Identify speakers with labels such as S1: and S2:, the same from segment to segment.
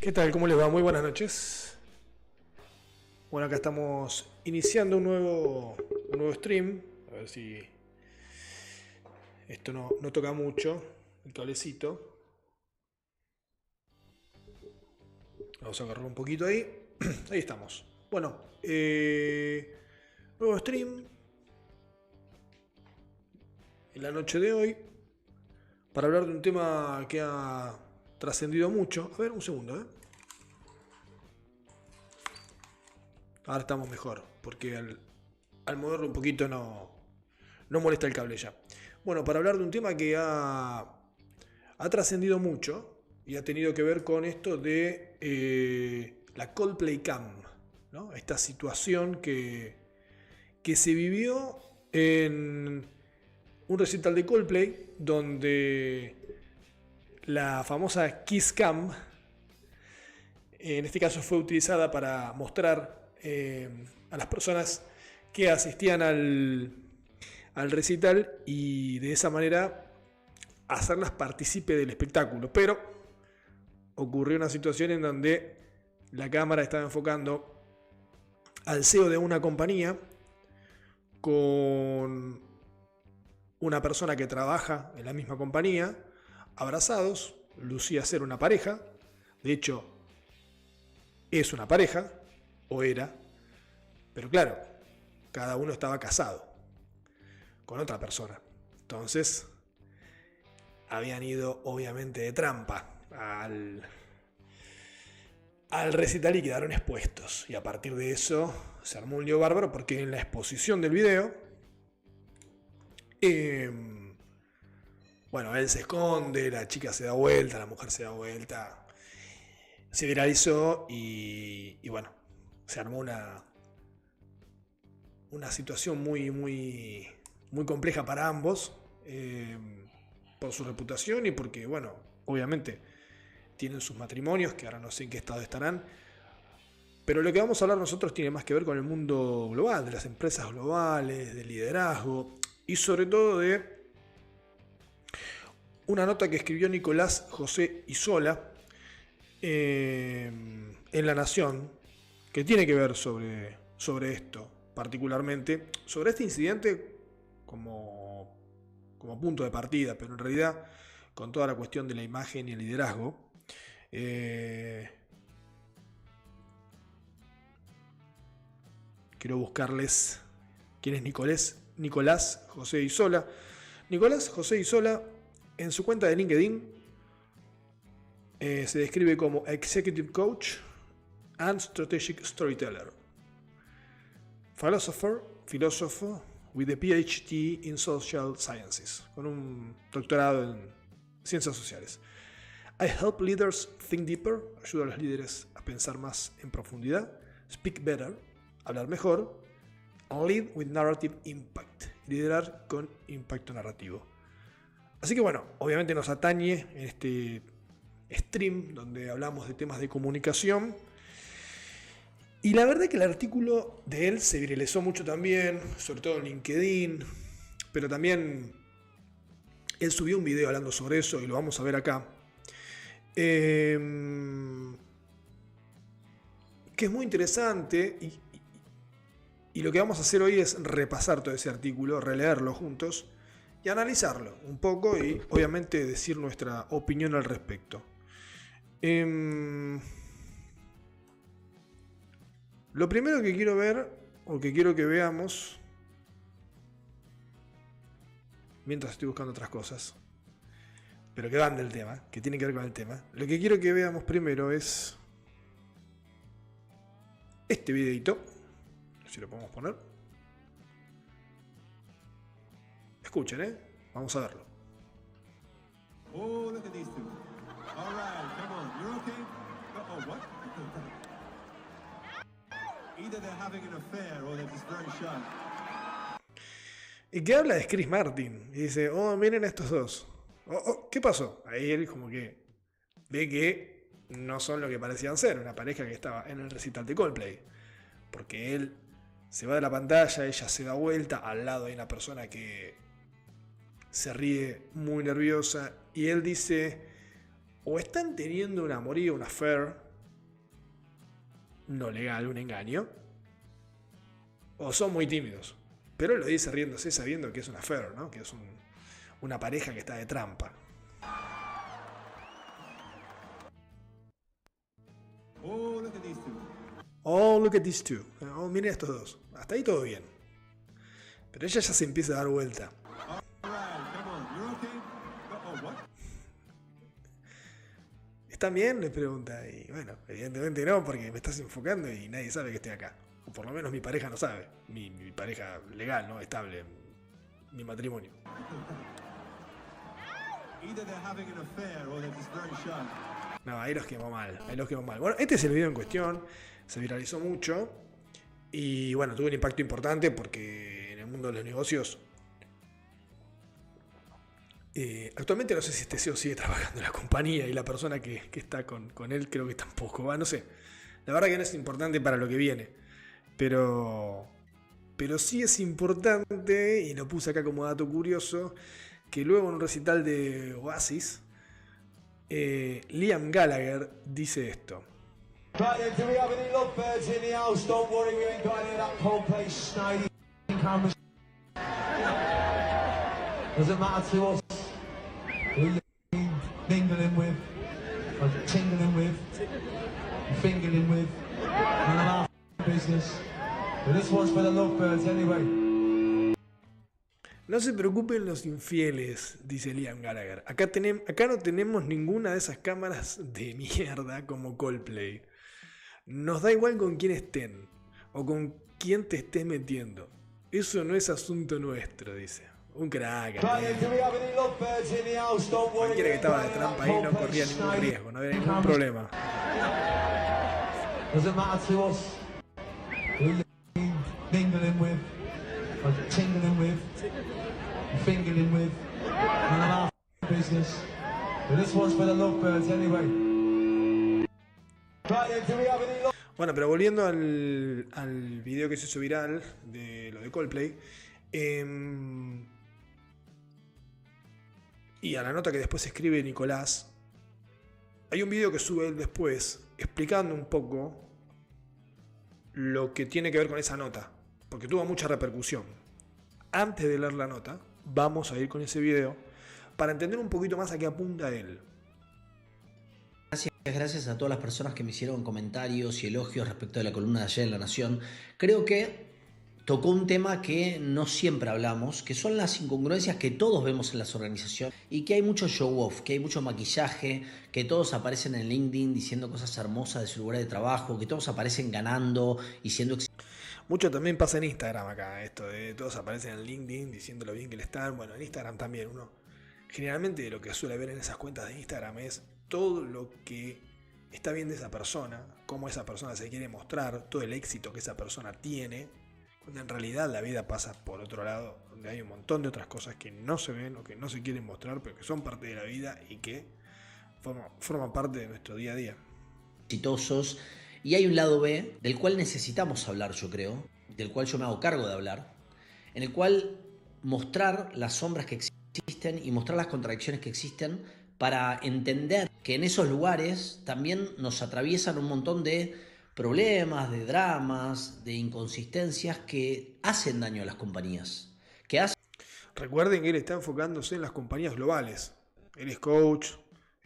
S1: ¿Qué tal? ¿Cómo les va? Muy buenas noches. Bueno, acá estamos iniciando un nuevo stream. A ver si esto no toca mucho el cablecito. Vamos a agarrar un poquito ahí. Ahí estamos. Bueno, nuevo stream en la noche de hoy para hablar de un tema que ha trascendido mucho. A ver, un segundo, Ahora estamos mejor, porque al moverlo un poquito no molesta el cable ya. Bueno, para hablar de un tema que ha trascendido mucho y ha tenido que ver con esto de la Coldplay Cam, ¿no? Esta situación que se vivió en un recital de Coldplay donde la famosa Kiss Cam, en este caso, fue utilizada para mostrar a las personas que asistían al recital y de esa manera hacerlas partícipe del espectáculo. Pero ocurrió una situación en donde la cámara estaba enfocando al CEO de una compañía con una persona que trabaja en la misma compañía, abrazados. Lucía ser una pareja. De hecho, es una pareja, o era, pero claro, cada uno estaba casado con otra persona. Entonces, habían ido obviamente de trampa al recital y quedaron expuestos. Y a partir de eso se armó un lío bárbaro, porque en la exposición del video, bueno, él se esconde, la chica se da vuelta, la mujer se da vuelta, se viralizó y bueno, se armó una situación muy compleja para ambos, por su reputación y porque, bueno, obviamente tienen sus matrimonios, que ahora no sé en qué estado estarán. Pero lo que vamos a hablar nosotros tiene más que ver con el mundo global, de las empresas globales, del liderazgo y sobre todo de una nota que escribió Nicolás José Isola en La Nación, que tiene que ver sobre esto, particularmente sobre este incidente como punto de partida, pero en realidad con toda la cuestión de la imagen y el liderazgo. Quiero buscarles quién es Nicolás José Isola. Nicolás José Isola, en su cuenta de LinkedIn, se describe como Executive Coach and Strategic Storyteller. Filósofo with a PhD in Social Sciences, con un doctorado en Ciencias Sociales. I help leaders think deeper, ayudo a los líderes a pensar más en profundidad, speak better, hablar mejor, and lead with narrative impact, liderar con impacto narrativo. Así que bueno, obviamente nos atañe en este stream donde hablamos de temas de comunicación. Y la verdad que el artículo de él se viralizó mucho también, sobre todo en LinkedIn, pero también él subió un video hablando sobre eso y lo vamos a ver acá. Que es muy interesante y lo que vamos a hacer hoy es repasar todo ese artículo, releerlo juntos y analizarlo un poco y obviamente decir nuestra opinión al respecto. Lo primero que quiero ver, o que quiero que veamos, mientras estoy buscando otras cosas, pero que van del tema, que tienen que ver con el tema, lo que quiero que veamos primero es este videito, si lo podemos poner. Escuchen, vamos a verlo.
S2: Oh, look at these two. All right, come on, you're okay? Oh, what? Either they're having an affair or they're just very shy.
S1: Y que habla de Chris Martin y dice, oh, miren estos dos. ¿Qué pasó? Ahí él como que ve que no son lo que parecían ser, una pareja que estaba en el recital de Coldplay. Porque él se va de la pantalla, ella se da vuelta, al lado hay una persona que se ríe muy nerviosa y él dice, o están teniendo un amorío, un affair, no legal, un engaño, o son muy tímidos. Pero él lo dice riéndose sabiendo que es un affair, ¿no? Que es una pareja que está de trampa.
S2: Oh, look at these two.
S1: Oh, look at these two. Oh, miren estos dos. Hasta ahí todo bien. Pero ella ya se empieza a dar vuelta.
S2: All right, come on. You're okay? Oh, what?
S1: ¿Están bien? Le pregunta. Y bueno, evidentemente no, porque me estás enfocando y nadie sabe que estoy acá. O por lo menos mi pareja no sabe. Mi pareja legal, ¿no? Estable. Mi matrimonio.
S2: Either they're having an affair or they're just very shy.
S1: No, ahí los quemó mal. Ahí los quemó mal. Bueno, este es el video en cuestión. Se viralizó mucho. Y bueno, tuvo un impacto importante porque en el mundo de los negocios. Actualmente no sé si este CEO sigue trabajando en la compañía y la persona que está con él creo que tampoco va, no sé. La verdad que no es importante para lo que viene. Pero sí es importante, y lo puse acá como dato curioso, que luego en un recital de Oasis, Liam Gallagher dice esto.
S3: Right then, do we have any lovebirds in the house? Don't worry, we ain't got any of that Coldplay snidey cameras. Doesn't matter to us who you're mingling with, or tingling with, fingering with, none of our business. But this one's for the lovebirds anyway.
S1: No se preocupen los infieles, dice Liam Gallagher. Acá no tenemos ninguna de esas cámaras de mierda como Coldplay. Nos da igual con quién estén o con quién te estés metiendo. Eso no es asunto nuestro, dice. Un crack. Cualquiera que estaba de trampa ahí no corría ningún riesgo, no había ningún problema.
S3: Doesn't matter to us who you're mingling with, or tingling with, fingering with, none of our business. But this one's for the lovebirds anyway. Right then, do we have any
S1: Bueno, pero volviendo al video que se hizo viral de lo de Coldplay, y a la nota que después escribe Nicolás, hay un video que sube él después explicando un poco lo que tiene que ver con esa nota, porque tuvo mucha repercusión. Antes de leer la nota, vamos a ir con ese video para entender un poquito más a qué apunta él.
S4: Gracias a todas las personas que me hicieron comentarios y elogios respecto de la columna de ayer en La Nación. Creo que tocó un tema que no siempre hablamos, que son las incongruencias que todos vemos en las organizaciones y que hay mucho show off, que hay mucho maquillaje, que todos aparecen en LinkedIn diciendo cosas hermosas de su lugar de trabajo, que todos aparecen ganando y siendo
S1: Mucho también pasa en Instagram acá, esto de todos aparecen en LinkedIn diciendo lo bien que le están. Bueno, en Instagram también uno. Generalmente lo que suele ver en esas cuentas de Instagram es todo lo que está bien de esa persona, cómo esa persona se quiere mostrar, todo el éxito que esa persona tiene, cuando en realidad la vida pasa por otro lado, donde hay un montón de otras cosas que no se ven o que no se quieren mostrar, pero que son parte de la vida y que forman parte de nuestro día a día.
S4: exitosos. Y hay un lado B del cual necesitamos hablar, yo creo, del cual yo me hago cargo de hablar, en el cual mostrar las sombras que existen y mostrar las contradicciones que existen para entender que en esos lugares también nos atraviesan un montón de problemas, de dramas, de inconsistencias que hacen daño a las compañías.
S1: Recuerden que él está enfocándose en las compañías globales. Él es coach,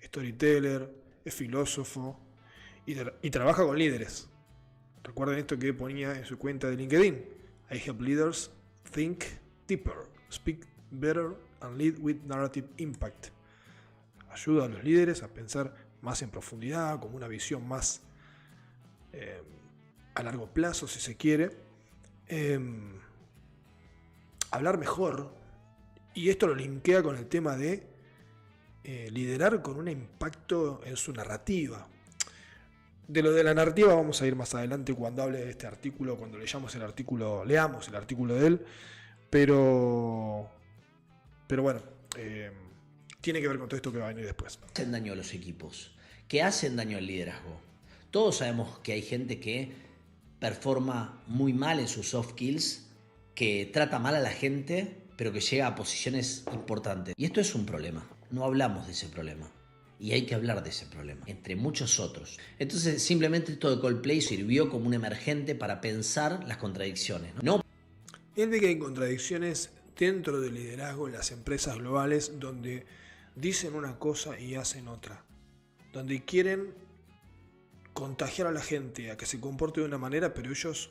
S1: storyteller, es filósofo y trabaja con líderes. Recuerden esto que ponía en su cuenta de LinkedIn. I help leaders think deeper, speak better and lead with narrative impact. Ayuda a los líderes a pensar más en profundidad, con una visión más a largo plazo, si se quiere. Hablar mejor. Y esto lo linkea con el tema de liderar con un impacto en su narrativa. De lo de la narrativa vamos a ir más adelante cuando hable de este artículo, cuando leamos el artículo de él. Pero bueno, tiene que ver con todo esto que va a venir después.
S4: Hacen daño a los equipos, que hacen daño al liderazgo. Todos sabemos que hay gente que performa muy mal en sus soft skills, que trata mal a la gente, pero que llega a posiciones importantes. Y esto es un problema. No hablamos de ese problema. Y hay que hablar de ese problema, entre muchos otros. Entonces, simplemente esto de Coldplay sirvió como un emergente para pensar las contradicciones, ¿no?
S1: Él ve que hay contradicciones dentro del liderazgo en las empresas globales donde dicen una cosa y hacen otra. Donde quieren contagiar a la gente a que se comporte de una manera, pero ellos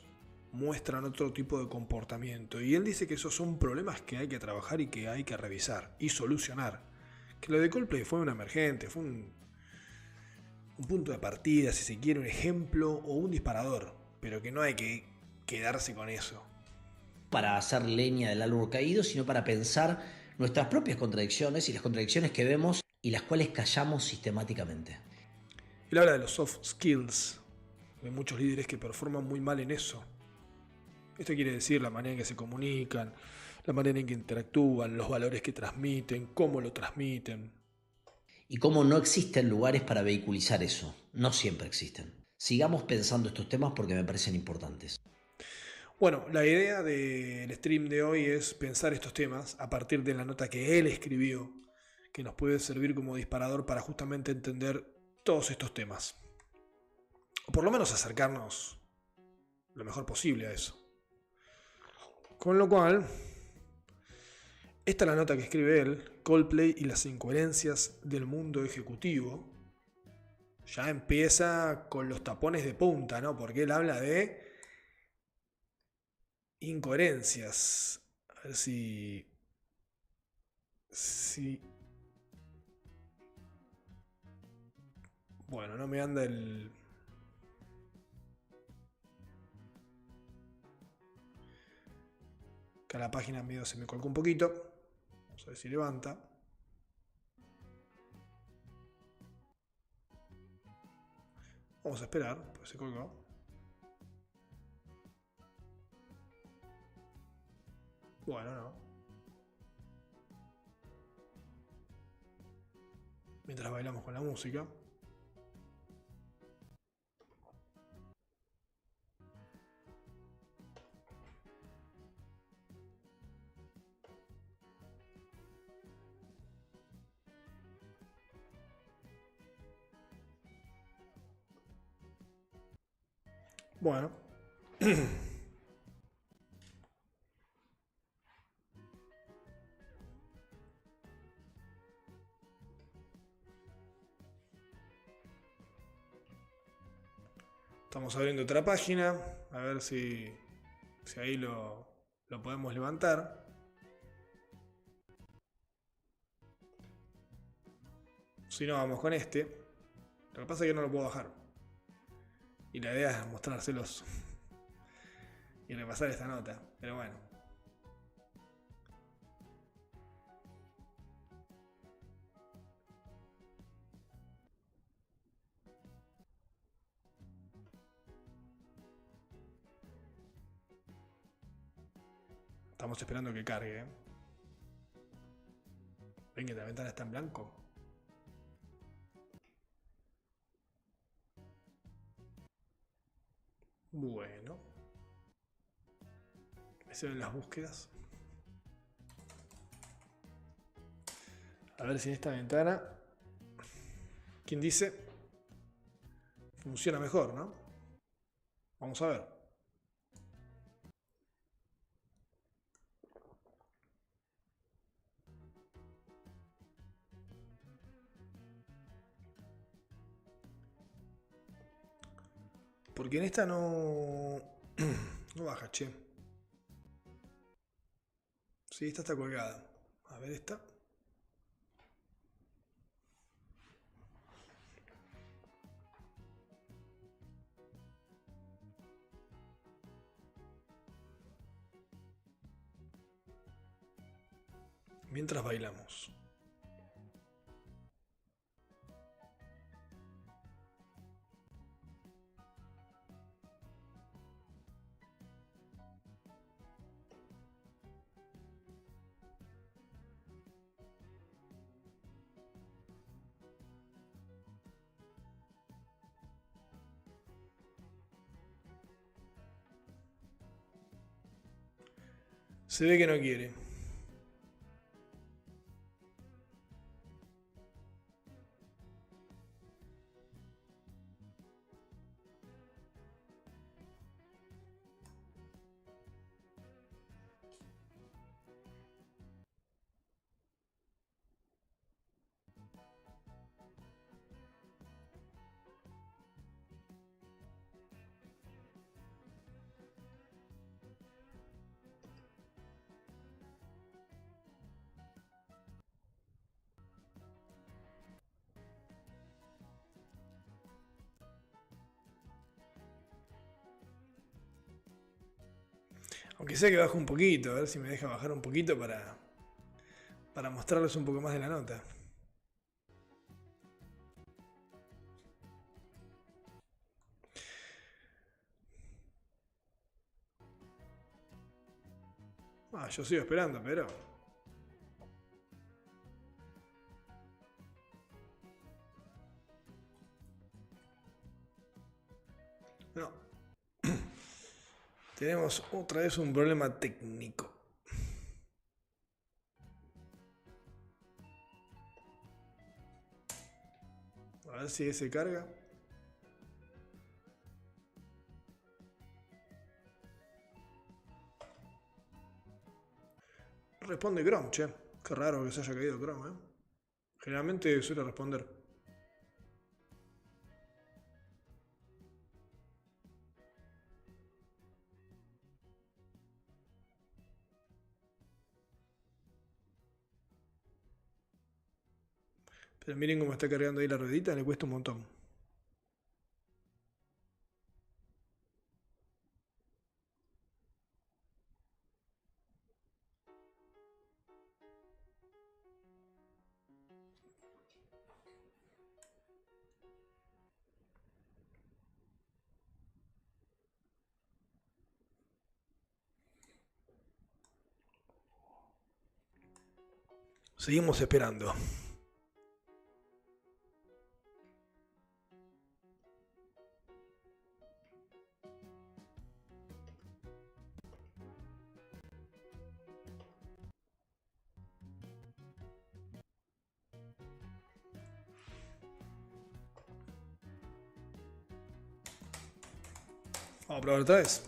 S1: muestran otro tipo de comportamiento. Y él dice que esos son problemas que hay que trabajar y que hay que revisar y solucionar. Que lo de Coldplay fue un emergente, fue un punto de partida, si se quiere, un ejemplo o un disparador, pero que no hay que quedarse con eso.
S4: Para hacer leña del árbol caído, sino para pensar nuestras propias contradicciones y las contradicciones que vemos y las cuales callamos sistemáticamente.
S1: Él habla de los soft skills, de muchos líderes que performan muy mal en eso. Esto quiere decir la manera en que se comunican, la manera en que interactúan, los valores que transmiten, cómo lo transmiten.
S4: Y cómo no existen lugares para vehiculizar eso. No siempre existen. Sigamos pensando estos temas porque me parecen importantes.
S1: Bueno, la idea del stream de hoy es pensar estos temas a partir de la nota que él escribió, que nos puede servir como disparador para justamente entender todos estos temas. O por lo menos acercarnos lo mejor posible a eso. Con lo cual, esta es la nota que escribe él, Coldplay y las incoherencias del mundo ejecutivo. Ya empieza con los tapones de punta, ¿no? Porque él habla de incoherencias. A ver si... Bueno, no me anda el... Acá la página medio se me colgó un poquito. Vamos a ver si levanta. Vamos a esperar, pues se colgó. Bueno, no. Mientras bailamos con la música. Bueno. Estamos abriendo otra página. A ver si ahí lo podemos levantar. Si no, vamos con este. Lo que pasa es que no lo puedo bajar. Y la idea es mostrárselos y repasar esta nota. Pero bueno. Estamos esperando que cargue. Ven que la ventana está en blanco. Bueno. Me se ven las búsquedas. A ver si en esta ventana, ¿quién dice? Funciona mejor, ¿no? Vamos a ver. Porque en esta no... no baja, che. Sí, esta está colgada. A ver esta. Mientras bailamos. Se ve que no quiere. Aunque sea que baje un poquito, a ver si me deja bajar un poquito para mostrarles un poco más de la nota. Yo sigo esperando, pero... No. Tenemos otra vez un problema técnico. A ver si se carga. Responde Chrome, che. Qué raro que se haya caído Chrome, ¿eh? Generalmente suele responder. Pero miren cómo está cargando ahí la ruedita, le cuesta un montón. Seguimos esperando. Vamos a probar otra vez.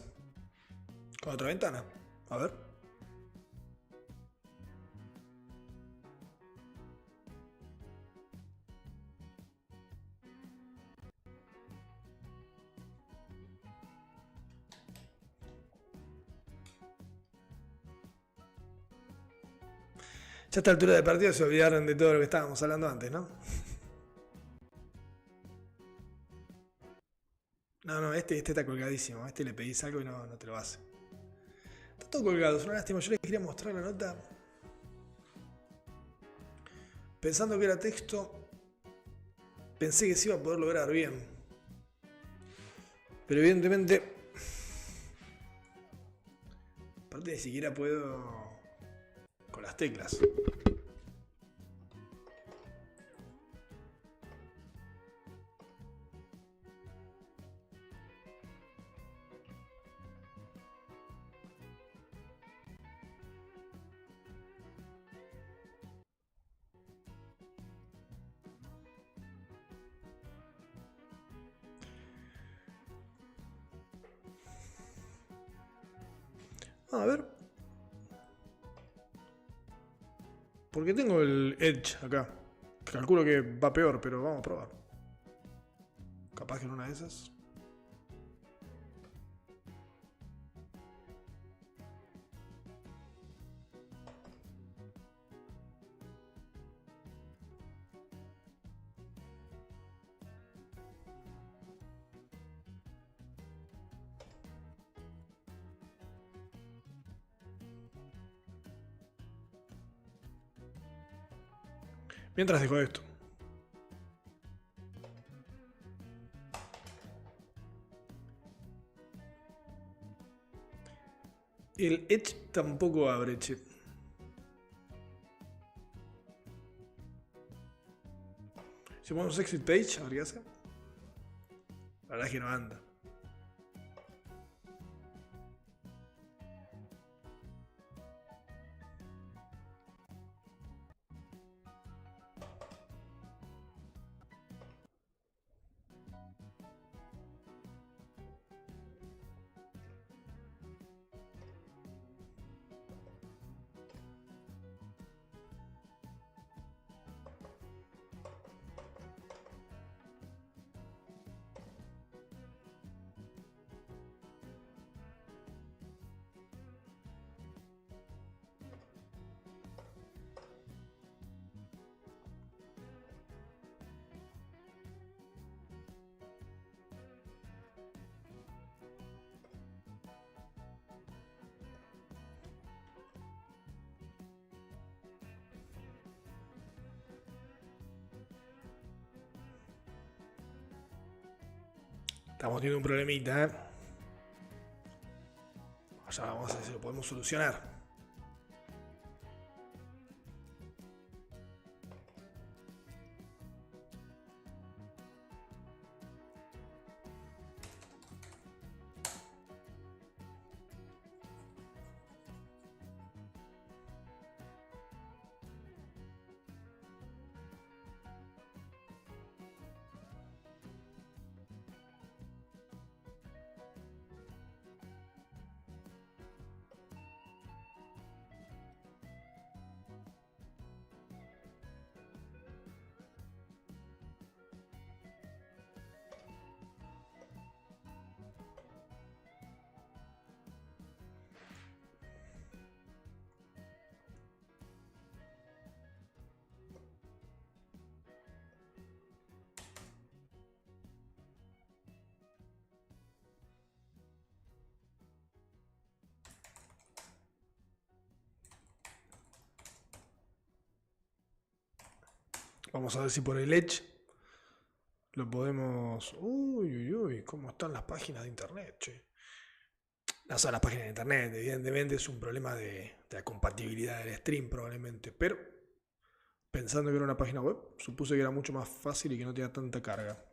S1: Con otra ventana. A ver. Ya a esta altura del partido se olvidaron de todo lo que estábamos hablando antes, ¿no? No, este está colgadísimo. A este le pedís algo y no te lo hace. Está todo colgado, es una lástima. Yo les quería mostrar la nota. Pensando que era texto, pensé que se iba a poder lograr bien. Pero evidentemente... Aparte ni siquiera puedo... con las teclas. A ver. Porque tengo el Edge acá. Calculo que va peor, pero vamos a probar. Capaz que en una de esas. Mientras dejo esto. El Edge tampoco abre, che. Si ponemos exit page, ¿habría que hacer? La verdad es que no anda. Estamos teniendo un problemita, ¿eh? Ya vamos a ver si lo podemos solucionar. Vamos a ver si por el Edge lo podemos... Uy, cómo están las páginas de internet, che. No son las páginas de internet, evidentemente es un problema de la compatibilidad del stream probablemente, pero pensando que era una página web, supuse que era mucho más fácil y que no tenía tanta carga.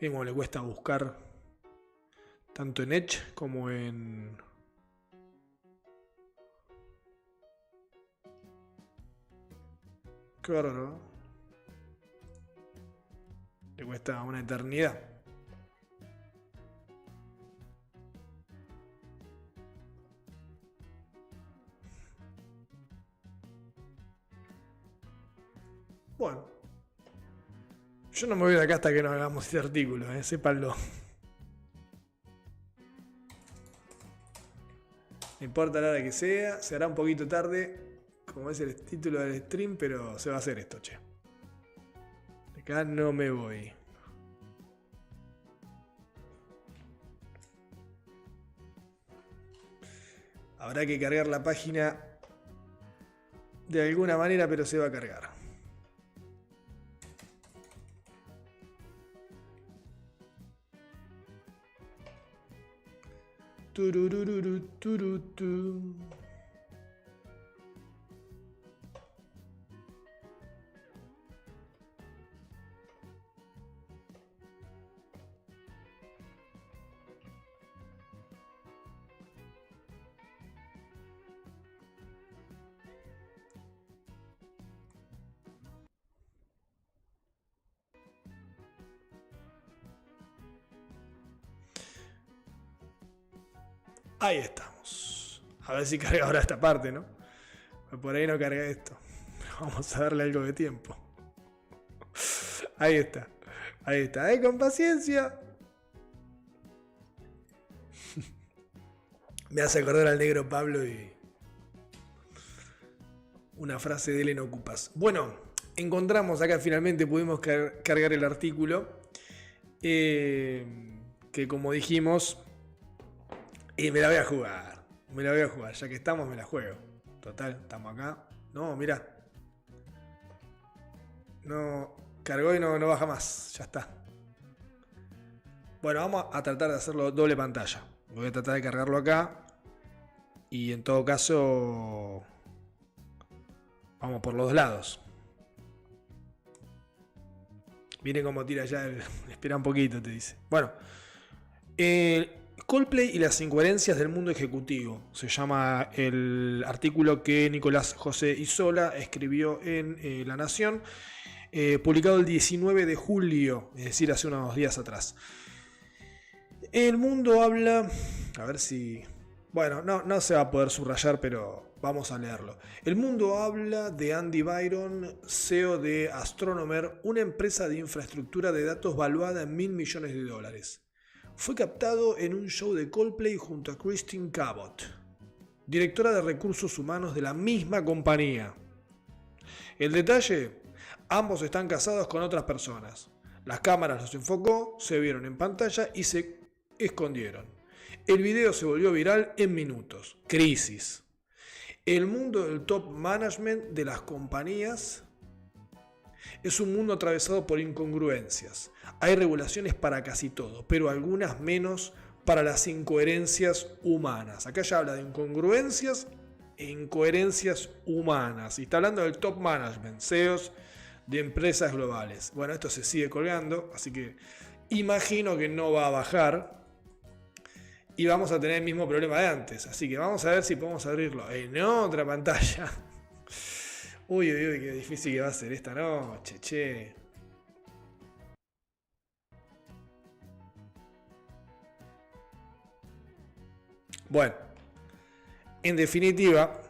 S1: Bien, como le cuesta buscar tanto en Edge como en... Qué bárbaro, ¿no? Le cuesta una eternidad. Bueno. Yo no me voy de acá hasta que no hagamos este artículo, sépanlo. No importa la hora que sea, se hará un poquito tarde, como es el título del stream, pero se va a hacer esto, che. De acá no me voy. Habrá que cargar la página de alguna manera, pero se va a cargar. Turururu, turutu. Ahí estamos. A ver si carga ahora esta parte, ¿no? Por ahí no carga esto. Vamos a darle algo de tiempo. Ahí está. Ahí está. Con paciencia. Me hace acordar al negro Pablo y una frase de él en Ocupas. Bueno, encontramos acá, finalmente pudimos cargar el artículo. Que como dijimos... Y me la voy a jugar. Me la voy a jugar. Ya que estamos, me la juego. Total, estamos acá. No, mirá. No. Cargó y no baja más. Ya está. Bueno, vamos a tratar de hacerlo doble pantalla. Voy a tratar de cargarlo acá. Y en todo caso... Vamos por los dos lados. Miren cómo tira ya el... Espera un poquito, te dice. Bueno. Coldplay y las incoherencias del mundo ejecutivo. Se llama el artículo que Nicolás José Isola escribió en La Nación, publicado el 19 de julio, es decir, hace unos días atrás. El mundo habla... A ver si... Bueno, no se va a poder subrayar, pero vamos a leerlo. El mundo habla de Andy Byron, CEO de Astronomer, una empresa de infraestructura de datos valuada en $1.000 millones. Fue captado en un show de Coldplay junto a Christine Cabot, directora de recursos humanos de la misma compañía. El detalle, ambos están casados con otras personas. Las cámaras los enfocó, se vieron en pantalla y se escondieron. El video se volvió viral en minutos. Crisis. El mundo del top management de las compañías es un mundo atravesado por incongruencias. Hay regulaciones para casi todo, pero algunas menos para las incoherencias humanas. Acá ya habla de incongruencias e incoherencias humanas. Y está hablando del top management, CEOs de empresas globales. Bueno, esto se sigue colgando, así que imagino que no va a bajar. Y vamos a tener el mismo problema de antes. Así que vamos a ver si podemos abrirlo en otra pantalla. Uy, uy, uy, qué difícil que va a ser esta noche, che. Bueno, en definitiva,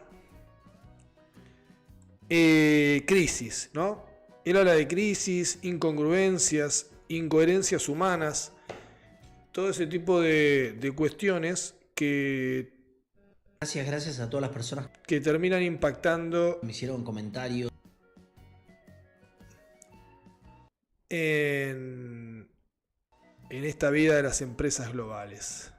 S1: crisis, ¿no? Él habla de crisis, incongruencias, incoherencias humanas, todo ese tipo de cuestiones que
S4: Gracias a todas las personas
S1: terminan impactando
S4: que me hicieron comentarios.
S1: en esta vida de las empresas globales.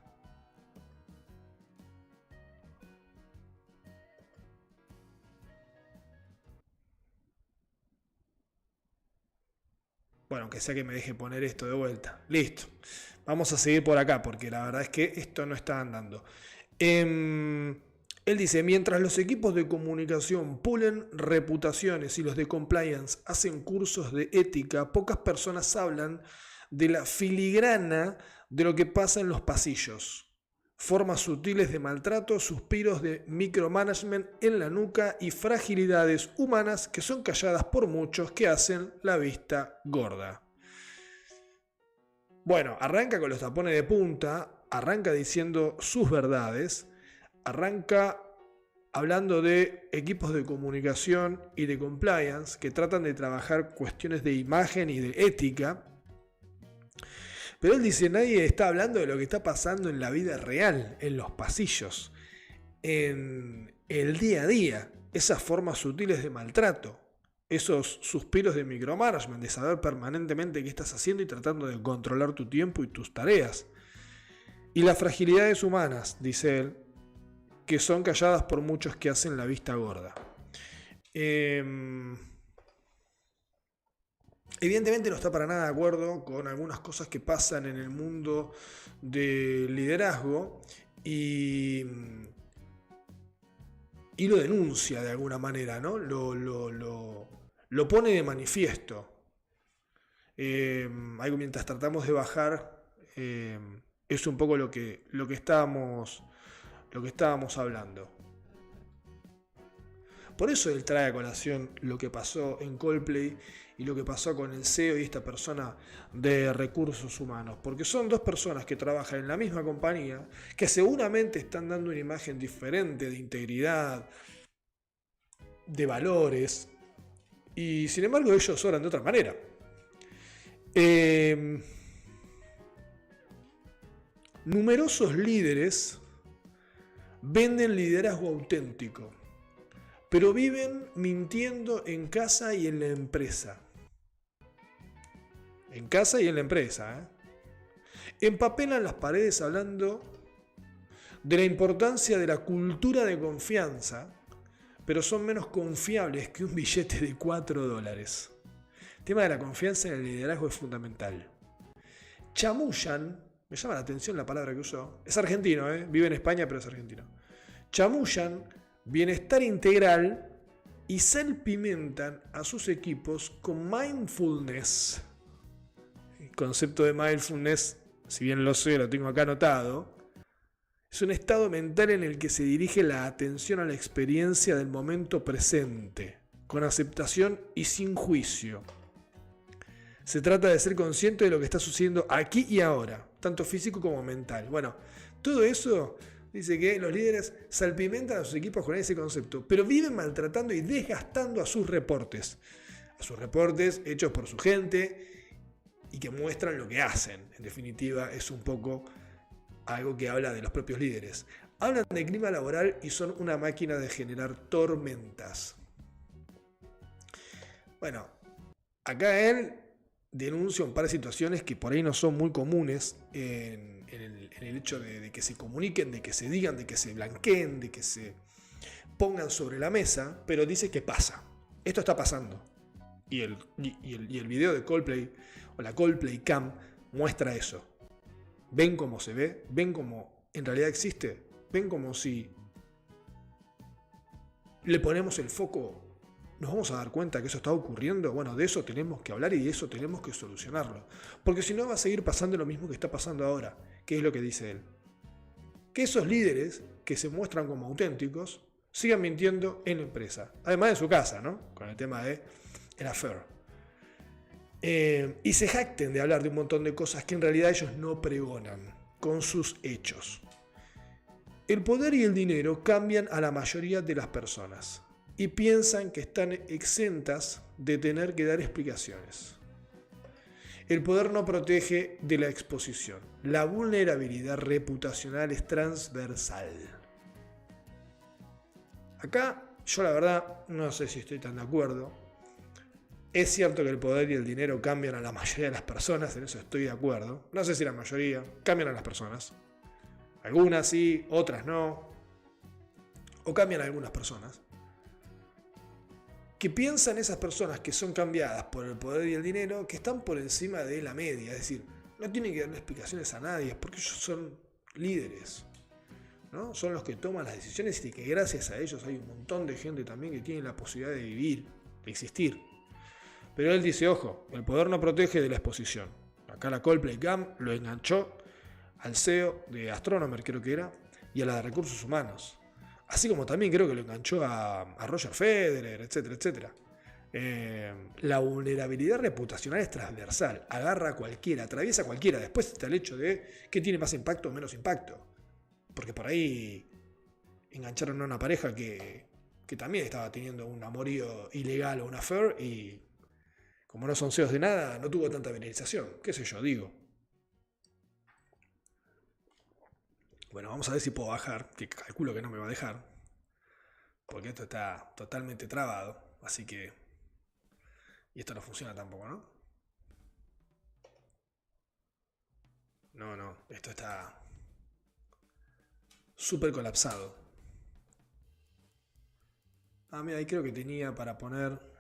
S1: Bueno, aunque sea que me deje poner esto de vuelta. Listo. Vamos a seguir por acá porque la verdad es que esto no está andando. Él dice, mientras los equipos de comunicación pulen reputaciones y los de compliance hacen cursos de ética, pocas personas hablan de la filigrana de lo que pasa en los pasillos. Formas sutiles de maltrato, suspiros de micromanagement en la nuca y fragilidades humanas que son calladas por muchos que hacen la vista gorda. Bueno, arranca con los tapones de punta, arranca diciendo sus verdades, arranca hablando de equipos de comunicación y de compliance que tratan de trabajar cuestiones de imagen y de ética. Pero él dice, nadie está hablando de lo que está pasando en la vida real, en los pasillos, en el día a día, esas formas sutiles de maltrato, esos suspiros de micromanagement, de saber permanentemente qué estás haciendo y tratando de controlar tu tiempo y tus tareas. Y las fragilidades humanas, dice él, que son calladas por muchos que hacen la vista gorda. Evidentemente no está para nada de acuerdo con algunas cosas que pasan en el mundo del liderazgo y lo denuncia de alguna manera, ¿no? Lo pone de manifiesto. Algo mientras tratamos de bajar, es un poco lo que estábamos hablando. Por eso él trae a colación lo que pasó en Coldplay y lo que pasó con el CEO y esta persona de recursos humanos. Porque son dos personas que trabajan en la misma compañía, que seguramente están dando una imagen diferente de integridad, de valores, y sin embargo ellos oran de otra manera. Numerosos líderes venden liderazgo auténtico, pero viven mintiendo en casa y en la empresa. En casa y en la empresa, Empapelan las paredes hablando de la importancia de la cultura de confianza, pero son menos confiables que un billete de $4. El tema de la confianza en el liderazgo es fundamental. Chamullan, me llama la atención la palabra que usó, es argentino, vive en España pero es argentino. Chamullan bienestar integral y salpimentan a sus equipos con mindfulness. El concepto de mindfulness, si bien lo sé, lo tengo acá anotado, es un estado mental en el que se dirige la atención a la experiencia del momento presente, con aceptación y sin juicio. Se trata de ser consciente de lo que está sucediendo aquí y ahora, tanto físico como mental. Bueno, todo eso dice que los líderes salpimentan a sus equipos con ese concepto, pero viven maltratando y desgastando a sus reportes hechos por su gente y que muestran lo que hacen. En definitiva, es un poco algo que habla de los propios líderes. Hablan de clima laboral y son una máquina de generar tormentas. Bueno, acá él denuncia un par de situaciones que por ahí no son muy comunes en el hecho de que se comuniquen, de que se digan, de que se blanqueen, de que se pongan sobre la mesa, pero dice que pasa. Esto está pasando. Y el video de Coldplay, o la Coldplay Cam, muestra eso. Ven cómo se ve, ven cómo en realidad existe, ven como si le ponemos el foco, nos vamos a dar cuenta que eso está ocurriendo. Bueno, de eso tenemos que hablar y de eso tenemos que solucionarlo. Porque si no va a seguir pasando lo mismo que está pasando ahora. ¿Qué es lo que dice él? Que esos líderes que se muestran como auténticos sigan mintiendo en la empresa. Además de su casa, ¿no? Con el tema de el affair. Y se jacten de hablar de un montón de cosas que en realidad ellos no pregonan con sus hechos. El poder y el dinero cambian a la mayoría de las personas y piensan que están exentas de tener que dar explicaciones. El poder no protege de la exposición. La vulnerabilidad reputacional es transversal. Acá yo la verdad no sé si estoy tan de acuerdo. Es cierto que el poder y el dinero cambian a la mayoría de las personas, en eso estoy de acuerdo. No sé si la mayoría, cambian a las personas. Algunas sí, otras no. O cambian a algunas personas. Que piensan esas personas que son cambiadas por el poder y el dinero, que están por encima de la media. Es decir, no tienen que darle explicaciones a nadie, porque ellos son líderes, ¿no? Son los que toman las decisiones y que gracias a ellos hay un montón de gente también que tiene la posibilidad de vivir, de existir. Pero él dice, ojo, el poder no protege de la exposición. Acá la Coldplay Cam lo enganchó al CEO de Astronomer, creo que era, y a la de Recursos Humanos. Así como también creo que lo enganchó a Roger Federer, etcétera, etcétera. La vulnerabilidad reputacional es transversal, agarra a cualquiera, atraviesa a cualquiera. Después está el hecho de qué tiene más impacto o menos impacto. Porque por ahí engancharon a una pareja que también estaba teniendo un amorío ilegal o un affair y como no son CEOs de nada, no tuvo tanta viralización. ¿Qué sé yo? Digo. Bueno, vamos a ver si puedo bajar, que calculo que no me va a dejar. Porque esto está totalmente trabado. Así que... Y esto no funciona tampoco, ¿no? No. Esto está súper colapsado. Ah, mira, ahí creo que tenía para poner...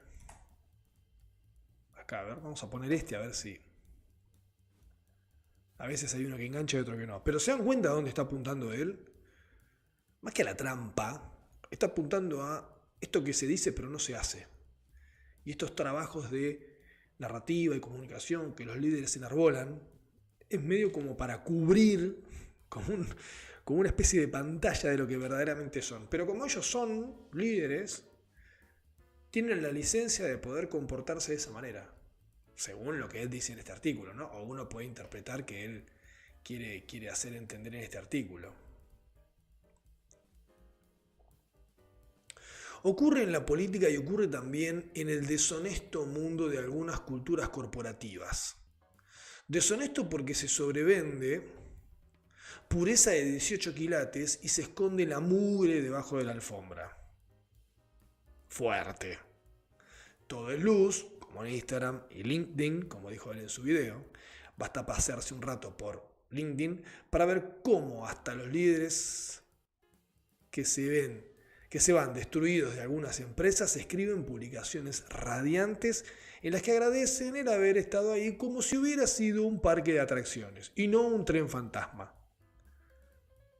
S1: Acá, a ver, vamos a poner este a ver si... A veces hay uno que engancha y otro que no. Pero ¿se dan cuenta a dónde está apuntando él? Más que a la trampa, está apuntando a esto que se dice pero no se hace. Y estos trabajos de narrativa y comunicación que los líderes enarbolan, es medio como para cubrir, como una especie de pantalla de lo que verdaderamente son. Pero como ellos son líderes, tienen la licencia de poder comportarse de esa manera. Según lo que él dice en este artículo, ¿no? O uno puede interpretar que él quiere hacer entender en este artículo. Ocurre en la política y ocurre también en el deshonesto mundo de algunas culturas corporativas. Deshonesto porque se sobrevende pureza de 18 quilates y se esconde la mugre debajo de la alfombra. Fuerte. Todo es luz, como en Instagram y LinkedIn, como dijo él en su video. Basta pasearse un rato por LinkedIn para ver cómo hasta los líderes que se van destruidos de algunas empresas escriben publicaciones radiantes en las que agradecen el haber estado ahí como si hubiera sido un parque de atracciones y no un tren fantasma.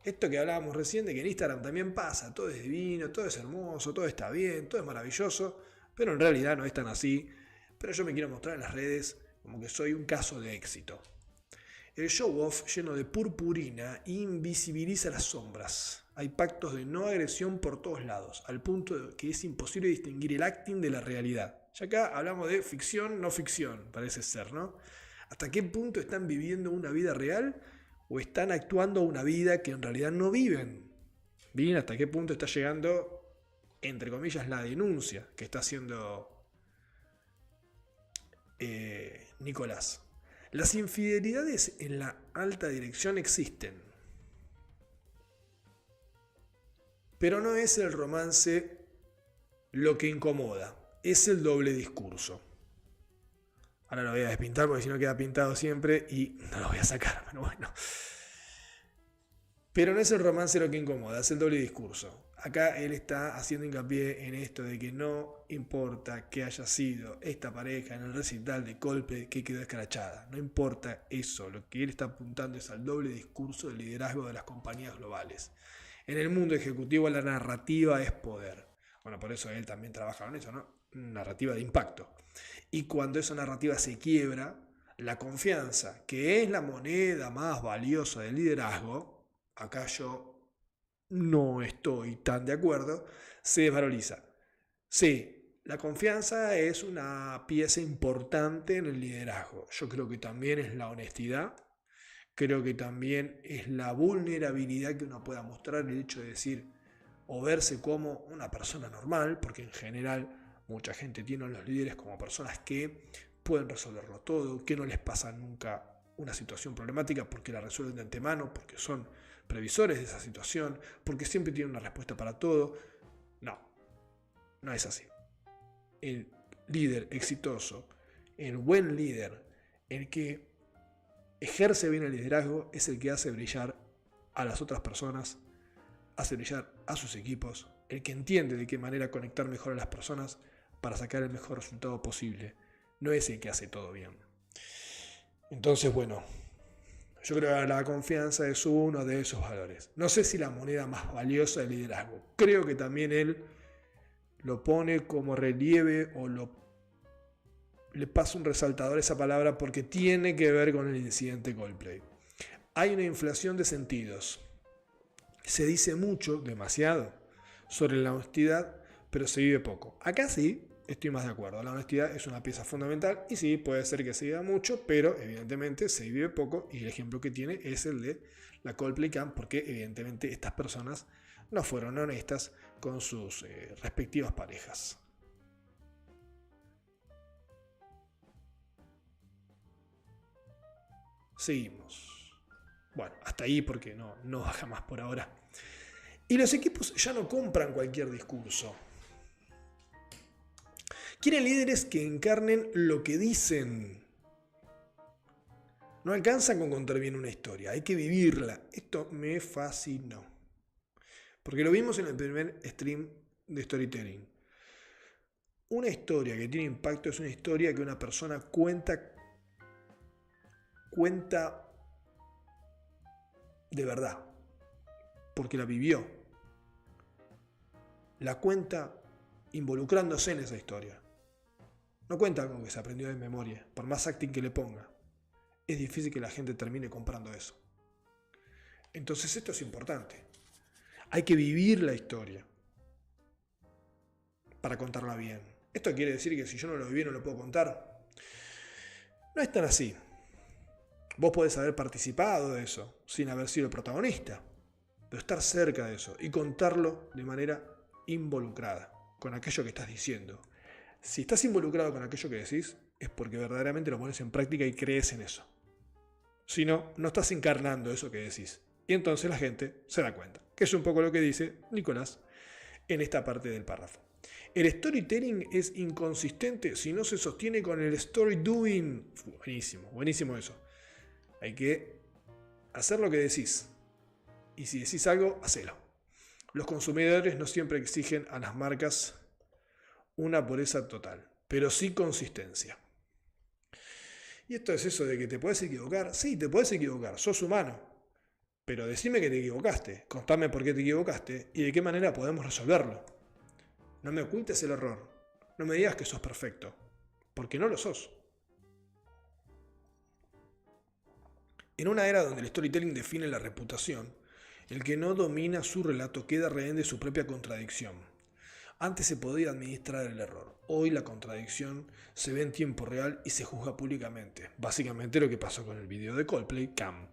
S1: Esto que hablábamos recién de que en Instagram también pasa, todo es divino, todo es hermoso, todo está bien, todo es maravilloso, pero en realidad no es tan así. Pero yo me quiero mostrar en las redes como que soy un caso de éxito. El show-off lleno de purpurina invisibiliza las sombras. Hay pactos de no agresión por todos lados, al punto de que es imposible distinguir el acting de la realidad. Ya acá hablamos de ficción, no ficción, parece ser, ¿no? ¿Hasta qué punto están viviendo una vida real o están actuando una vida que en realidad no viven? ¿Bien? ¿Hasta qué punto está llegando, entre comillas, la denuncia que está haciendo Nicolás? Las infidelidades en la alta dirección existen. Pero no es el romance lo que incomoda, es el doble discurso. Ahora lo voy a despintar porque si no queda pintado siempre y no lo voy a sacar, pero bueno. Pero no es el romance lo que incomoda, es el doble discurso. Acá él está haciendo hincapié en esto de que no importa que haya sido esta pareja en el recital de Coldplay que quedó escrachada. No importa eso, lo que él está apuntando es al doble discurso del liderazgo de las compañías globales. En el mundo ejecutivo la narrativa es poder. Bueno, por eso él también trabaja en eso, ¿no? Narrativa de impacto. Y cuando esa narrativa se quiebra, la confianza, que es la moneda más valiosa del liderazgo, acá yo no estoy tan de acuerdo, se desvaloriza. Sí, la confianza es una pieza importante en el liderazgo. Yo creo que también es la honestidad, creo que también es la vulnerabilidad que uno pueda mostrar, el hecho de decir o verse como una persona normal, porque en general mucha gente tiene a los líderes como personas que pueden resolverlo todo, que no les pasa nunca una situación problemática porque la resuelven de antemano, porque son previsores de esa situación, porque siempre tienen una respuesta para todo. No, no es así. El líder exitoso, el buen líder, el que ejerce bien el liderazgo, es el que hace brillar a las otras personas, hace brillar a sus equipos, el que entiende de qué manera conectar mejor a las personas para sacar el mejor resultado posible. No es el que hace todo bien. Entonces, bueno, yo creo que la confianza es uno de esos valores. No sé si la moneda más valiosa del liderazgo. Creo que también él lo pone como relieve o le pasa un resaltador a esa palabra porque tiene que ver con el incidente Coldplay. Hay una inflación de sentidos. Se dice mucho, demasiado, sobre la honestidad, pero se vive poco. Acá sí, estoy más de acuerdo. La honestidad es una pieza fundamental y sí, puede ser que se viva mucho, pero evidentemente se vive poco y el ejemplo que tiene es el de la Coldplay Camp, porque evidentemente estas personas no fueron honestas con sus respectivas parejas. Seguimos. Bueno, hasta ahí porque no baja más por ahora. Y los equipos ya no compran cualquier discurso. Quieren líderes que encarnen lo que dicen. No alcanzan con contar bien una historia, hay que vivirla. Esto me fascinó. Porque lo vimos en el primer stream de storytelling. Una historia que tiene impacto es una historia que una persona cuenta de verdad. Porque la vivió. La cuenta involucrándose en esa historia. No cuenta con que se aprendió de memoria, por más acting que le ponga. Es difícil que la gente termine comprando eso. Entonces esto es importante. Hay que vivir la historia para contarla bien. ¿Esto quiere decir que si yo no lo viví no lo puedo contar? No es tan así. Vos podés haber participado de eso sin haber sido el protagonista, pero estar cerca de eso y contarlo de manera involucrada con aquello que estás diciendo. Si estás involucrado con aquello que decís, es porque verdaderamente lo pones en práctica y crees en eso. Si no, no estás encarnando eso que decís. Y entonces la gente se da cuenta, que es un poco lo que dice Nicolás en esta parte del párrafo. El storytelling es inconsistente si no se sostiene con el story doing. Buenísimo, buenísimo eso. Hay que hacer lo que decís. Y si decís algo, hacelo. Los consumidores no siempre exigen a las marcas una pureza total, pero sí consistencia. Y esto es eso de que te puedes equivocar. Sí, te puedes equivocar, sos humano. Pero decime que te equivocaste, contame por qué te equivocaste y de qué manera podemos resolverlo. No me ocultes el error. No me digas que sos perfecto, porque no lo sos. En una era donde el storytelling define la reputación, el que no domina su relato queda rehén de su propia contradicción. Antes se podía administrar el error. Hoy la contradicción se ve en tiempo real y se juzga públicamente. Básicamente lo que pasó con el video de Coldplay, Cam.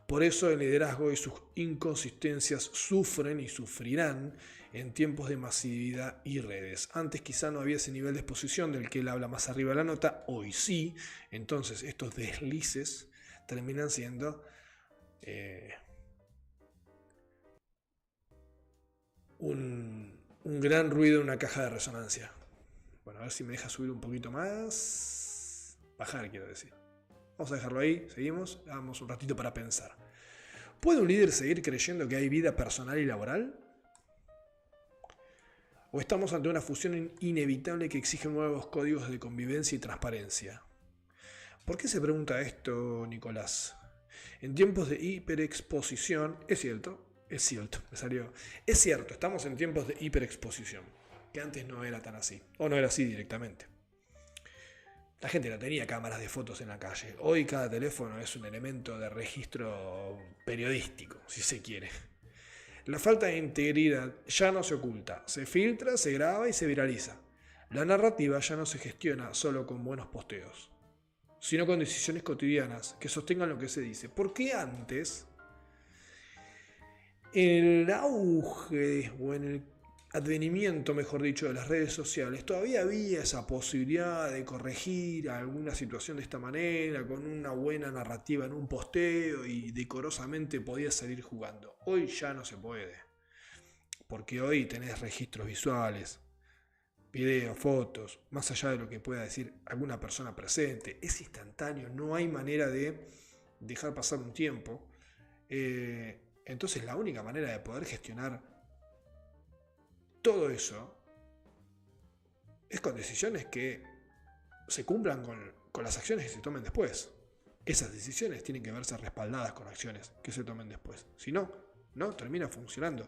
S1: Por eso el liderazgo y sus inconsistencias sufren y sufrirán en tiempos de masividad y redes. Antes quizá no había ese nivel de exposición del que él habla más arriba de la nota, hoy sí. Entonces estos deslices terminan siendo un gran ruido en una caja de resonancia. Bueno, a ver si me deja subir un poquito más. Bajar, quiero decir. Vamos a dejarlo ahí, seguimos, damos un ratito para pensar. ¿Puede un líder seguir creyendo que hay vida personal y laboral? ¿O estamos ante una fusión inevitable que exige nuevos códigos de convivencia y transparencia? ¿Por qué se pregunta esto, Nicolás? En tiempos de hiperexposición, es cierto, estamos en tiempos de hiperexposición, que antes no era tan así, o no era así directamente. La gente no tenía cámaras de fotos en la calle. Hoy cada teléfono es un elemento de registro periodístico, si se quiere. La falta de integridad ya no se oculta, se filtra, se graba y se viraliza. La narrativa ya no se gestiona solo con buenos posteos, sino con decisiones cotidianas que sostengan lo que se dice. Porque antes, en el auge o en el advenimiento, mejor dicho, de las redes sociales, todavía había esa posibilidad de corregir alguna situación de esta manera, con una buena narrativa en un posteo y decorosamente podías salir jugando. Hoy ya no se puede, porque hoy tenés registros visuales, videos, fotos, más allá de lo que pueda decir alguna persona presente. Es instantáneo, no hay manera de dejar pasar un tiempo. Entonces la única manera de poder gestionar todo eso es con decisiones que se cumplan con las acciones que se tomen después. Esas decisiones tienen que verse respaldadas con acciones que se tomen después. Si no, no termina funcionando.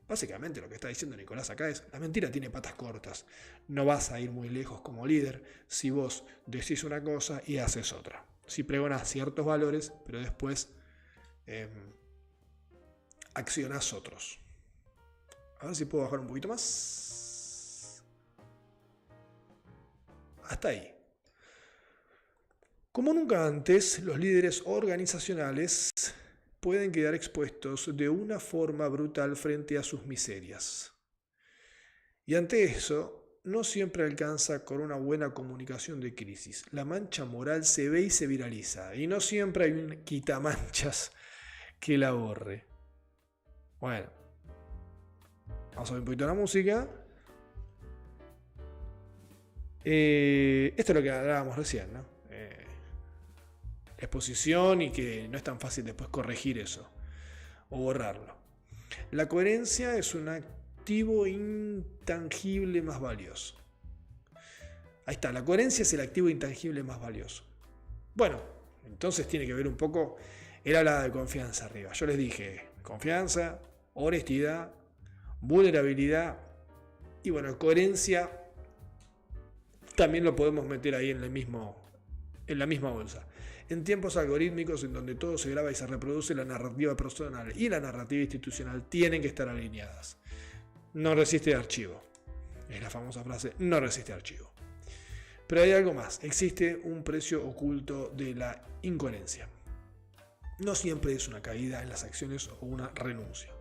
S1: Básicamente lo que está diciendo Nicolás acá es: la mentira tiene patas cortas. No vas a ir muy lejos como líder si vos decís una cosa y haces otra. Si pregonás ciertos valores, pero después accionás otros. A ver si puedo bajar un poquito más. Hasta ahí. Como nunca antes, los líderes organizacionales pueden quedar expuestos de una forma brutal frente a sus miserias. Y ante eso, no siempre alcanza con una buena comunicación de crisis. La mancha moral se ve y se viraliza, y no siempre hay un quitamanchas que la borre. Bueno. Vamos a ver un poquito la música. Esto es lo que hablábamos recién, ¿no? Exposición y que no es tan fácil después corregir eso o borrarlo. La coherencia es un activo intangible más valioso. Ahí está, la coherencia es el activo intangible más valioso. Bueno, entonces tiene que ver un poco. Él hablaba de confianza arriba. Yo les dije: confianza, honestidad, vulnerabilidad y bueno, coherencia también lo podemos meter ahí en la misma bolsa. En tiempos algorítmicos en donde todo se graba y se reproduce, la narrativa personal y la narrativa institucional tienen que estar alineadas. No resiste archivo. Es la famosa frase: no resiste archivo. Pero hay algo más. Existe un precio oculto de la incoherencia. No siempre es una caída en las acciones o una renuncia.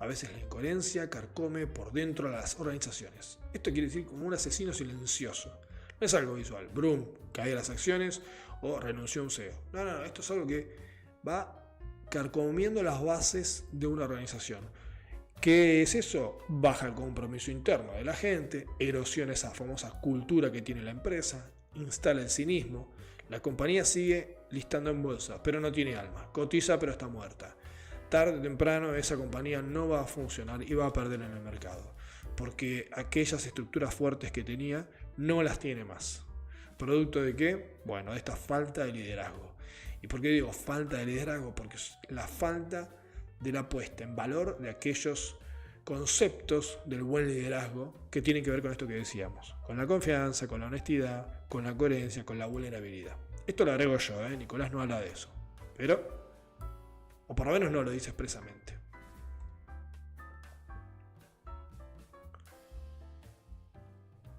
S1: A veces la incoherencia carcome por dentro a las organizaciones. Esto quiere decir como un asesino silencioso. No es algo visual. Brum, cae las acciones o renunció a un CEO. No, esto es algo que va carcomiendo las bases de una organización. ¿Qué es eso? Baja el compromiso interno de la gente, erosiona esa famosa cultura que tiene la empresa, instala el cinismo. La compañía sigue listando en bolsa, pero no tiene alma. Cotiza, pero está muerta. Tarde o temprano esa compañía no va a funcionar y va a perder en el mercado, porque aquellas estructuras fuertes que tenía no las tiene más. ¿Producto de qué? Bueno, de esta falta de liderazgo. ¿Y por qué digo falta de liderazgo? Porque es la falta de la puesta en valor de aquellos conceptos del buen liderazgo que tienen que ver con esto que decíamos, con la confianza, con la honestidad, con la coherencia, con la vulnerabilidad. Esto lo agrego yo, Nicolás no habla de eso, pero o por lo menos no lo dice expresamente.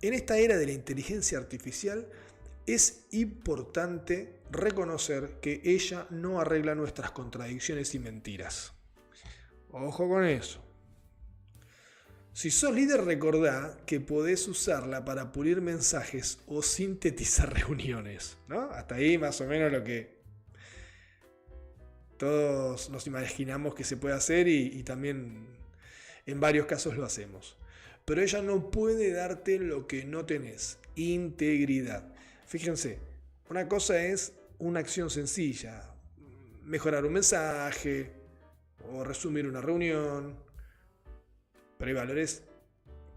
S1: En esta era de la inteligencia artificial es importante reconocer que ella no arregla nuestras contradicciones y mentiras. Ojo con eso. Si sos líder, recordá que podés usarla para pulir mensajes o sintetizar reuniones, ¿no? Hasta ahí más o menos lo que todos nos imaginamos que se puede hacer y también en varios casos lo hacemos. Pero ella no puede darte lo que no tenés: integridad. Fíjense, Una cosa es una acción sencilla, mejorar un mensaje o resumir una reunión, pero hay valores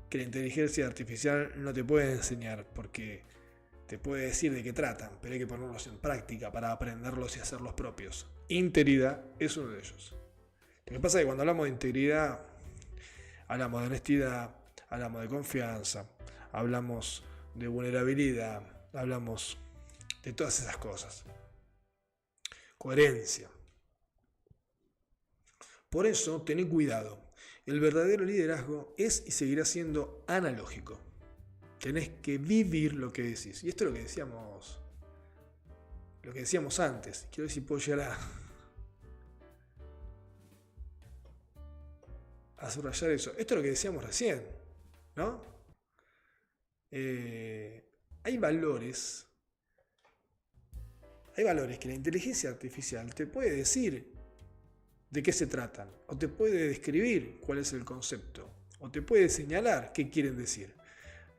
S1: que la inteligencia artificial no te puede enseñar porque te puede decir de qué tratan, pero hay que ponerlos en práctica para aprenderlos y hacerlos propios. Integridad es uno de ellos. Lo que pasa es que cuando hablamos de integridad, hablamos de honestidad, hablamos de confianza, hablamos de vulnerabilidad, hablamos de todas esas cosas. Coherencia. Por eso, tened cuidado. El verdadero liderazgo es y seguirá siendo analógico. Tenés que vivir lo que decís. Y esto es lo que decíamos antes. Quiero ver si puedo llegar a subrayar eso. Esto es lo que decíamos recién, ¿no? Hay valores que la inteligencia artificial te puede decir de qué se tratan, o te puede describir cuál es el concepto, o te puede señalar qué quieren decir.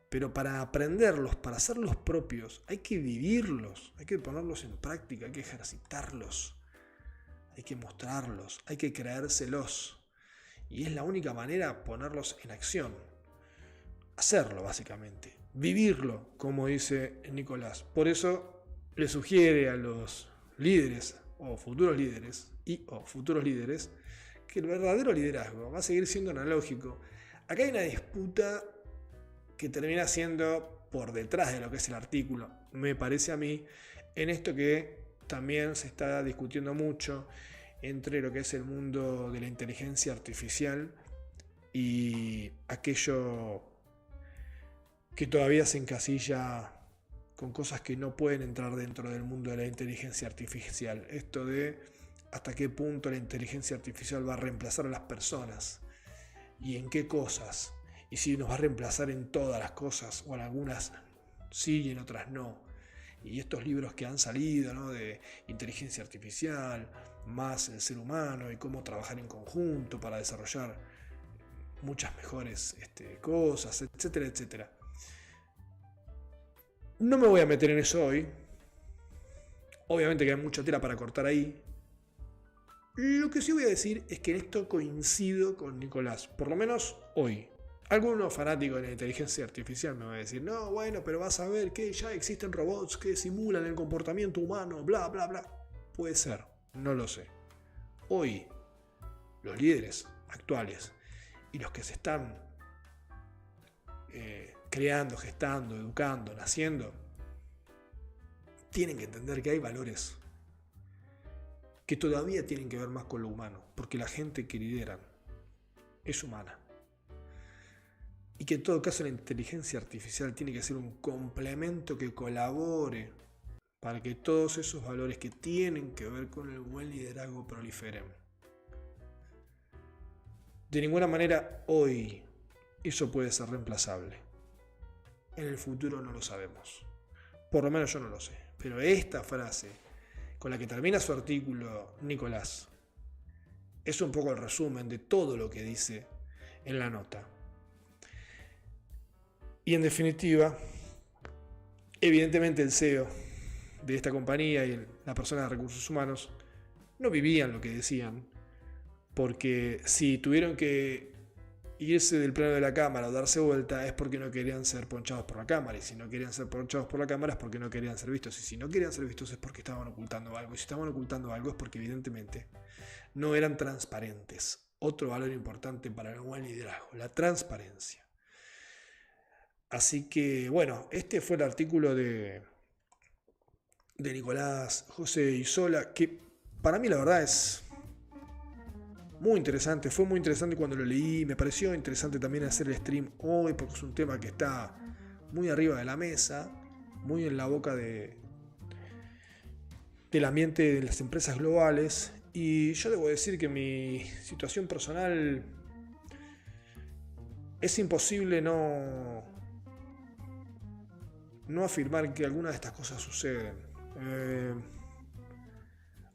S1: Pero para aprenderlos, para hacerlos propios, hay que vivirlos, hay que ponerlos en práctica, hay que ejercitarlos, hay que mostrarlos, hay que creérselos. Y es la única manera ponerlos en acción. Hacerlo, básicamente. Vivirlo, como dice Nicolás. Por eso le sugiere a los líderes o futuros líderes que el verdadero liderazgo va a seguir siendo analógico. Acá hay una disputa que termina siendo por detrás de lo que es el artículo, me parece a mí, en esto que también se está discutiendo mucho entre lo que es el mundo de la inteligencia artificial y aquello que todavía se encasilla con cosas que no pueden entrar dentro del mundo de la inteligencia artificial. Esto de hasta qué punto la inteligencia artificial va a reemplazar a las personas y en qué cosas. Y si nos va a reemplazar en todas las cosas, o en algunas sí y en otras no. Y estos libros que han salido, ¿no?, de inteligencia artificial, más el ser humano y cómo trabajar en conjunto para desarrollar muchas mejores cosas, etcétera, etcétera. No me voy a meter en eso hoy. Obviamente que hay mucha tela para cortar ahí. Lo que sí voy a decir es que en esto coincido con Nicolás, por lo menos hoy. Algunos fanáticos de la inteligencia artificial me van a decir, no, bueno, pero vas a ver que ya existen robots que simulan el comportamiento humano, bla, bla, bla. Puede ser, no lo sé. Hoy, los líderes actuales y los que se están creando, gestando, educando, naciendo, tienen que entender que hay valores que todavía tienen que ver más con lo humano, porque la gente que lideran es humana. Y que en todo caso la inteligencia artificial tiene que ser un complemento que colabore para que todos esos valores que tienen que ver con el buen liderazgo proliferen. De ninguna manera hoy eso puede ser reemplazable. En el futuro no lo sabemos. Por lo menos yo no lo sé. Pero esta frase con la que termina su artículo Nicolás es un poco el resumen de todo lo que dice en la nota. Y en definitiva, evidentemente el CEO de esta compañía y la persona de recursos humanos no vivían lo que decían, porque si tuvieron que irse del plano de la cámara o darse vuelta es porque no querían ser ponchados por la cámara, y si no querían ser ponchados por la cámara es porque no querían ser vistos, y si no querían ser vistos es porque estaban ocultando algo, y si estaban ocultando algo es porque evidentemente no eran transparentes. Otro valor importante para el buen liderazgo, la transparencia. Así que, bueno, este fue el artículo de Nicolás José Isola, que para mí la verdad es muy interesante. Fue muy interesante cuando lo leí. Me pareció interesante también hacer el stream hoy, porque es un tema que está muy arriba de la mesa, muy en la boca del ambiente de las empresas globales. Y yo debo decir que mi situación personal es imposible no afirmar que alguna de estas cosas suceden.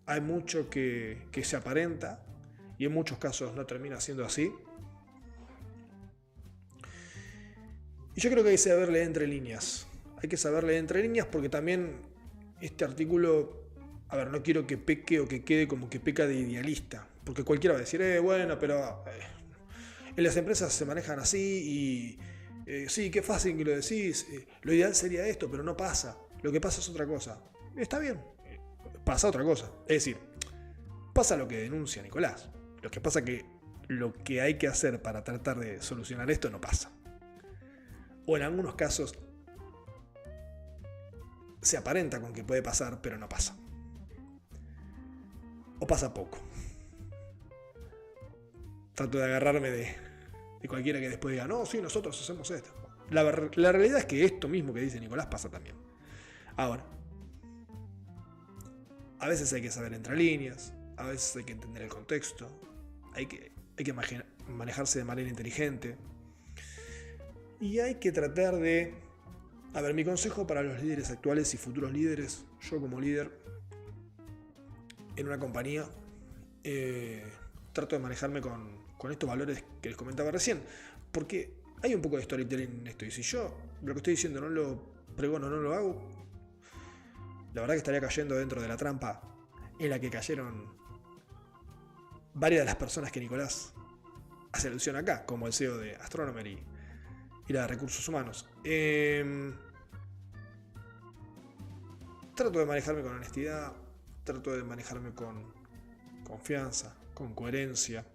S1: Hay mucho que se aparenta y en muchos casos no termina siendo así. Y yo creo que hay que saber leer entre líneas. Hay que saber leer entre líneas porque también este artículo, a ver, no quiero que peque o que quede como que peca de idealista, porque cualquiera va a decir, bueno, pero en las empresas se manejan así y sí, qué fácil que lo decís, lo ideal sería esto, pero no pasa, lo que pasa es otra cosa. Está bien, pasa otra cosa, es decir, pasa lo que denuncia Nicolás, lo que pasa que lo que hay que hacer para tratar de solucionar esto no pasa. O en algunos casos se aparenta con que puede pasar, pero no pasa. O pasa poco. Trato de agarrarme de cualquiera que después diga, no, sí, nosotros hacemos esto. La realidad es que esto mismo que dice Nicolás pasa también. Ahora, a veces hay que saber entre líneas, a veces hay que entender el contexto, hay que manejarse de manera inteligente. Y hay que tratar de... A ver, mi consejo para los líderes actuales y futuros líderes, yo como líder en una compañía, trato de manejarme con estos valores que les comentaba recién, porque hay un poco de storytelling en esto, y si yo lo que estoy diciendo no lo pregono, no lo hago, la verdad que estaría cayendo dentro de la trampa en la que cayeron varias de las personas que Nicolás hace alusión acá, como el CEO de Astronomer y la de Recursos Humanos. Trato de manejarme con honestidad, trato de manejarme con confianza, con coherencia.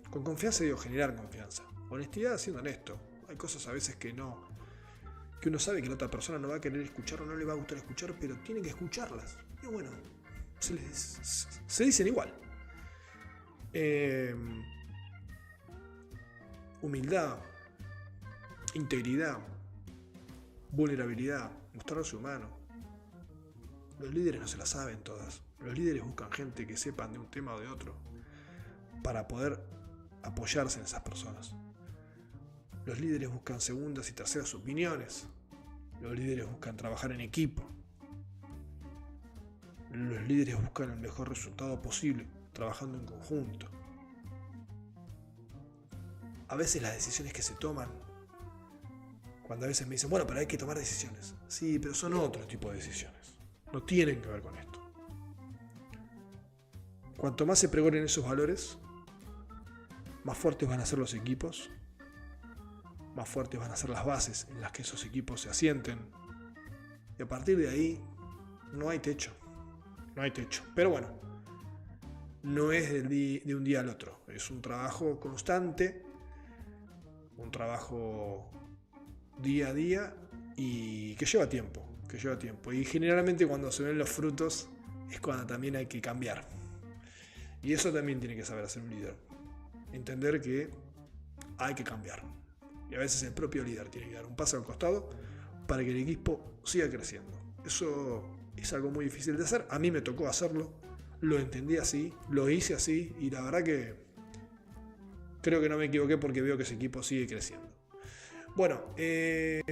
S1: Con confianza digo generar confianza. Honestidad siendo honesto. Hay cosas a veces que uno sabe que la otra persona no va a querer escuchar o no le va a gustar escuchar, pero tiene que escucharlas. Y bueno, se dicen igual. Humildad, integridad, vulnerabilidad, mostrarse humano. Los líderes no se las saben todas. Los líderes buscan gente que sepan de un tema o de otro para poder apoyarse en esas personas. Los líderes buscan segundas y terceras opiniones. Los líderes buscan trabajar en equipo. Los líderes buscan el mejor resultado posible, trabajando en conjunto. A veces las decisiones que se toman, cuando a veces me dicen, bueno, pero hay que tomar decisiones. Sí, pero son otro tipo de decisiones. No tienen que ver con esto. Cuanto más se pregonen esos valores, más fuertes van a ser los equipos, más fuertes van a ser las bases en las que esos equipos se asienten. Y a partir de ahí, no hay techo. No hay techo. Pero bueno, no es de un día al otro. Es un trabajo constante, un trabajo día a día y que lleva tiempo. Y generalmente cuando se ven los frutos es cuando también hay que cambiar. Y eso también tiene que saber hacer un líder. Entender que hay que cambiar. Y a veces el propio líder tiene que dar un paso al costado para que el equipo siga creciendo. Eso es algo muy difícil de hacer. A mí me tocó hacerlo. Lo entendí así, lo hice así y la verdad que creo que no me equivoqué porque veo que ese equipo sigue creciendo. Bueno, se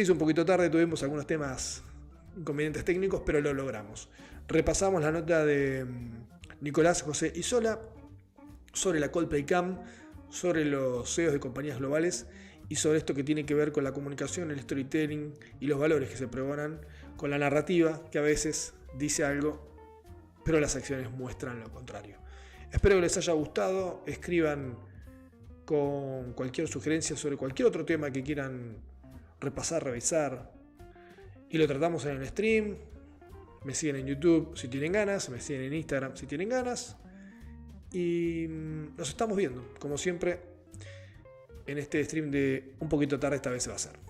S1: hizo un poquito tarde, tuvimos algunos temas inconvenientes técnicos, pero lo logramos. Repasamos la nota de Nicolás José Isola sobre la Coldplay Cam, sobre los CEOs de compañías globales y sobre esto que tiene que ver con la comunicación, el storytelling y los valores que se pregonan con la narrativa, que a veces dice algo, pero las acciones muestran lo contrario. Espero que les haya gustado, escriban con cualquier sugerencia sobre cualquier otro tema que quieran repasar, revisar, y lo tratamos en el stream. Me siguen en YouTube si tienen ganas, me siguen en Instagram si tienen ganas, y nos estamos viendo, como siempre, en este stream de un poquito tarde, esta vez se va a hacer.